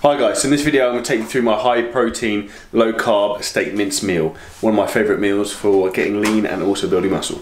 Hi guys, so in this video I'm going to take you through my high protein, low carb steak mince meal. One of my favourite meals for getting lean and also building muscle.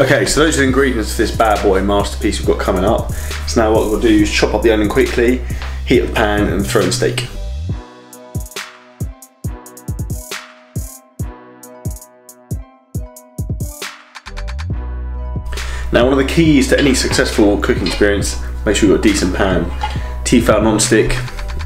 Okay, so those are the ingredients for this bad boy masterpiece we've got coming up. So now what we'll do is chop up the onion quickly, heat up the pan and throw in the steak. Now one of the keys to any successful cooking experience, make sure you've got a decent pan. Tefal non-stick,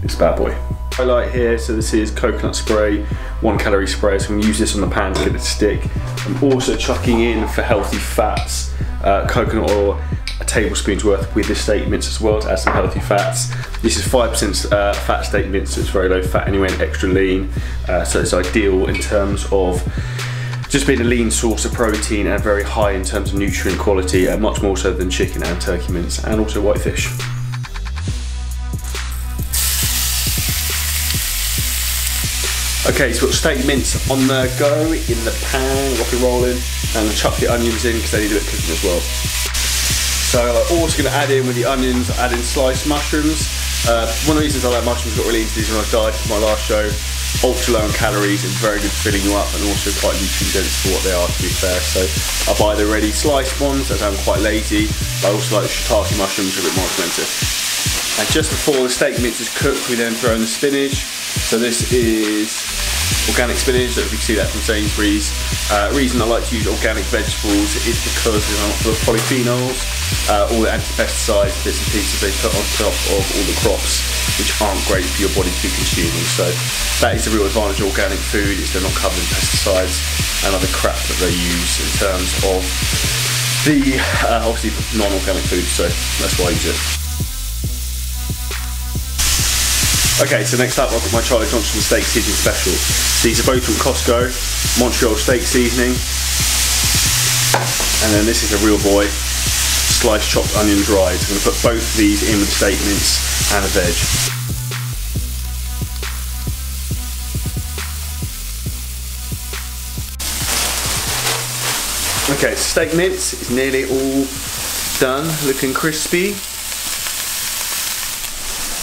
this bad boy. Highlight here, so this is coconut spray, 1 calorie spray, so I'm going to use this on the pan to get it to stick. I'm also chucking in, for healthy fats, coconut oil, a tablespoon's worth with this steak mince as well to add some healthy fats. This is 5% fat steak mince, so it's very low fat anyway and extra lean, so it's ideal in terms of just being a lean source of protein and very high in terms of nutrient quality, much more so than chicken and turkey mince, and also white fish. Okay, so we've got steak mince on the go in the pan, rock and rolling, and I'll chuck the onions in because they need a bit of cooking as well. So I'm also going to add in with the onions, add in sliced mushrooms. One of the reasons I like mushrooms, got really into these when I died for my last show, ultra low in calories and very good for filling you up and also quite nutrient dense for what they are, to be fair. So I buy the ready sliced ones as I'm quite lazy. I also like the shiitake mushrooms, a bit more expensive. And just before the steak mince is cooked, we then throw in the spinach. So this is organic spinach, so if you can see that from Sainsbury's. Reason I like to use organic vegetables is because they're not full of polyphenols, all the anti-pesticides, bits and pieces they put on top of all the crops, which aren't great for your body to be consuming. So that is the real advantage of organic food, is they're not covered in pesticides and other crap that they use in terms of the obviously non-organic food, so that's why I use it. Okay, so next up I've got my Charlie Johnson steak seasoning special. These are both from Costco, Montreal steak seasoning. And then this is a real boy, sliced chopped onion dried. So I'm going to put both of these in with the steak mince and the veg. Okay, so steak mince is nearly all done, looking crispy.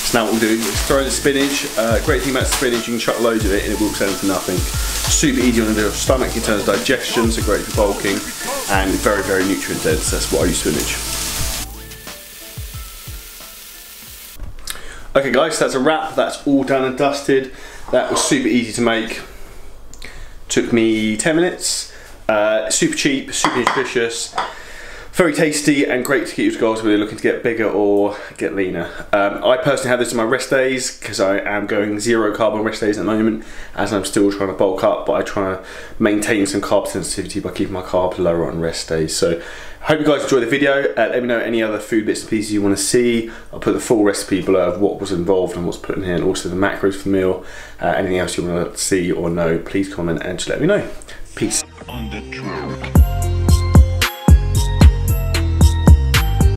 So now what we'll do is throw in the spinach. Great thing about spinach, you can chuck loads of it and it will turn into nothing. Super easy on the stomach in terms of digestion, so great for bulking, and very, very nutrient dense. That's why I use spinach. Okay guys, so that's a wrap. That's all done and dusted. That was super easy to make. Took me 10 minutes. Super cheap, super nutritious. Very tasty and great to keep your goals whether you're looking to get bigger or get leaner. I personally have this on my rest days because I am going 0 carb on rest days at the moment, as I'm still trying to bulk up, but I try to maintain some carb sensitivity by keeping my carbs lower on rest days. So I hope you guys enjoyed the video. Let me know any other food bits and pieces you want to see. I'll put the full recipe below of what was involved and what's put in here, and also the macros for the meal. Anything else you want to see or know, please comment and just let me know. Peace.